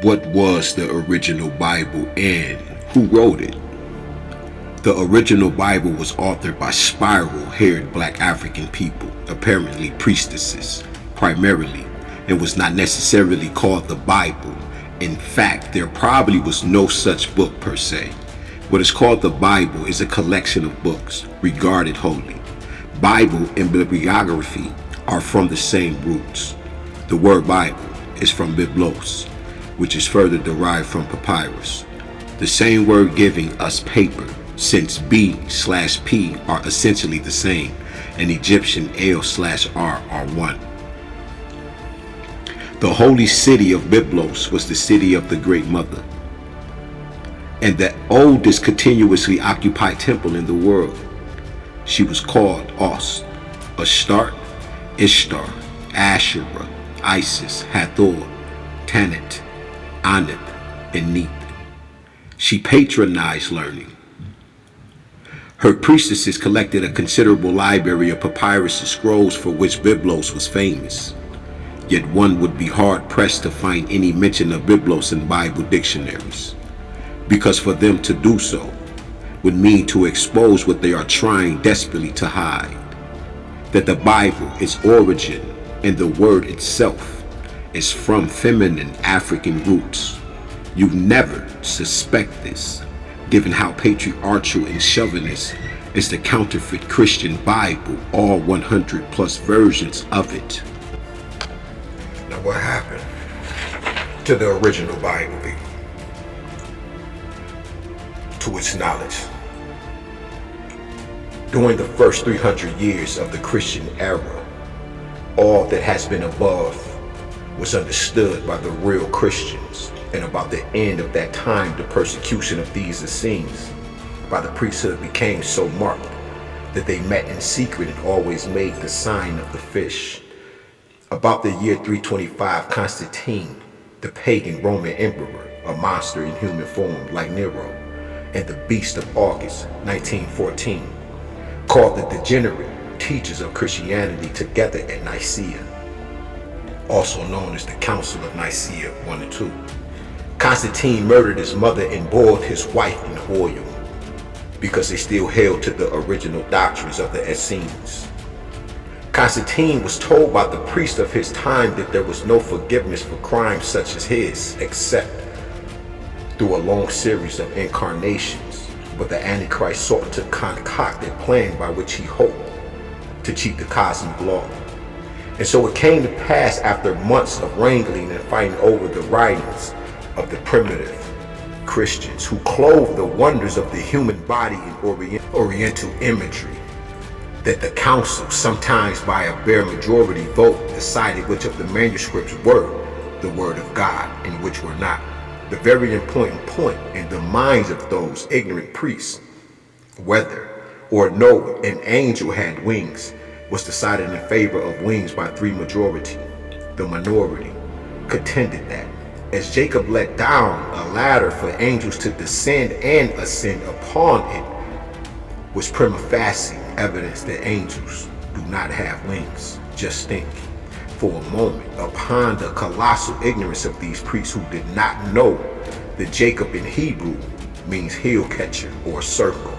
What was the original Bible and who wrote it? The original Bible was authored by spiral-haired black African people, apparently priestesses, primarily, and was not necessarily called the Bible. In fact, there probably was no such book per se. What is called the Bible is a collection of books, regarded holy. Bible and bibliography are from the same roots. The word Bible is from biblos, which is further derived from papyrus. The same word giving us paper, since B/P are essentially the same, and Egyptian L/R are one. The holy city of Byblos was the city of the Great Mother, and the oldest continuously occupied temple in the world. She was called Ost, Astarte, Ishtar, Asherah, Isis, Hathor, Tanit, Anub, and Neith. She patronized learning. Her priestesses collected a considerable library of papyrus and scrolls for which Byblos was famous. Yet one would be hard-pressed to find any mention of Byblos in Bible dictionaries, because for them to do so would mean to expose what they are trying desperately to hide. That the Bible, its origin, and the word itself is from feminine African roots. You never suspect this, given how patriarchal and chauvinist is the counterfeit Christian Bible, all 100 plus versions of it. Now what happened to the original Bible, to its knowledge? During the first 300 years of the Christian era, all that has been above was understood by the real Christians. And about the end of that time, the persecution of these Essenes by the priesthood became so marked that they met in secret and always made the sign of the fish. About the year 325, Constantine, the pagan Roman emperor, a monster in human form like Nero, and the beast of August, 1914, called the degenerate teachers of Christianity together at Nicaea, also known as the Council of Nicaea I and II. Constantine murdered his mother and boiled his wife in oil because they still held to the original doctrines of the Essenes. Constantine was told by the priest of his time that there was no forgiveness for crimes such as his except through a long series of incarnations, but the Antichrist sought to concoct a plan by which he hoped to cheat the cosmic law. And so it came to pass, after months of wrangling and fighting over the writings of the primitive Christians who clothe the wonders of the human body in oriental imagery, that the council, sometimes by a bare majority vote, decided which of the manuscripts were the word of God and which were not. The very important point in the minds of those ignorant priests, whether or no an angel had wings, was decided in favor of wings by 3/majority. The minority contended that, as Jacob let down a ladder for angels to descend and ascend upon it, was prima facie evidence that angels do not have wings. Just think for a moment upon the colossal ignorance of these priests who did not know that Jacob in Hebrew means heel catcher or circle,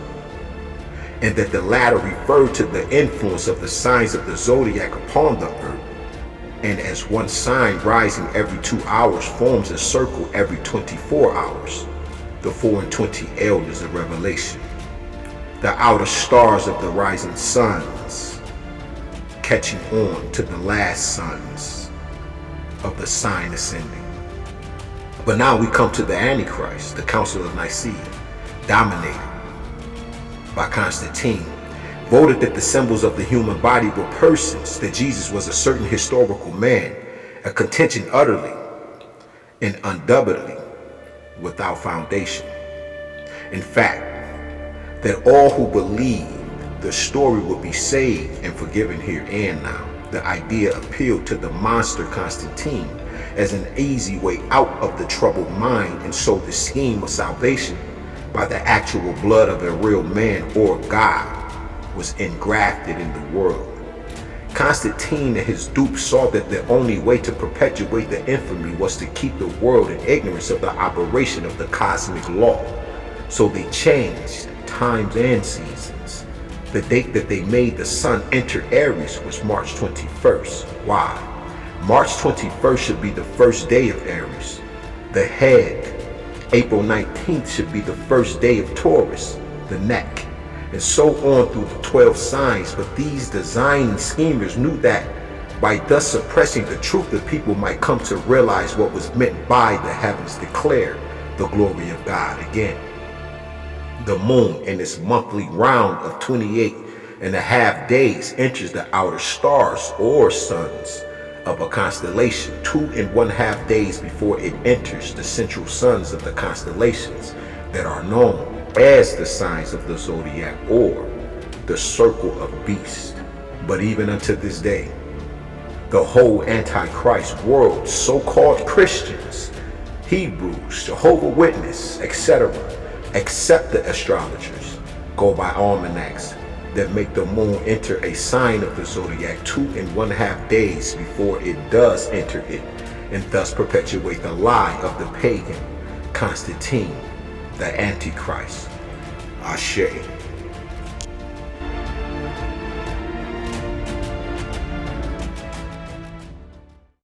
and that the ladder referred to the influence of the signs of the zodiac upon the earth, and as one sign rising every 2 hours forms a circle every 24 hours, the 4 and 20 elders of Revelation, the outer stars of the rising suns, catching on to the last sons of the sign ascending. But now we come to the Antichrist, the Council of Nicaea, dominated by Constantine, voted that the symbols of the human body were persons, that Jesus was a certain historical man, a contention utterly and undoubtedly without foundation. In fact, that all who believed the story would be saved and forgiven here and now. The idea appealed to the monster Constantine as an easy way out of the troubled mind, and so the scheme of salvation by the actual blood of a real man or God was engrafted in the world. Constantine and his dupes saw that the only way to perpetuate the infamy was to keep the world in ignorance of the operation of the cosmic law. So they changed times and seasons. The date that they made the sun enter Aries was March 21st. Why? March 21st should be the first day of Aries. The head. April 19th should be the first day of Taurus, the neck, and so on through the 12 signs. But these designing schemers knew that by thus suppressing the truth, the people might come to realize what was meant by the heavens declare the glory of God again. The moon in its monthly round of 28 and a half days enters the outer stars or suns of a constellation 2½ days before it enters the central suns of the constellations that are known as the signs of the zodiac or the circle of beasts. But even unto this day, the whole Antichrist world, so-called Christians, Hebrews, Jehovah's Witnesses, etc., except the astrologers, go by almanacs that make the moon enter a sign of the zodiac 2½ days before it does enter it, and thus perpetuate the lie of the pagan Constantine, the Antichrist. Ashe.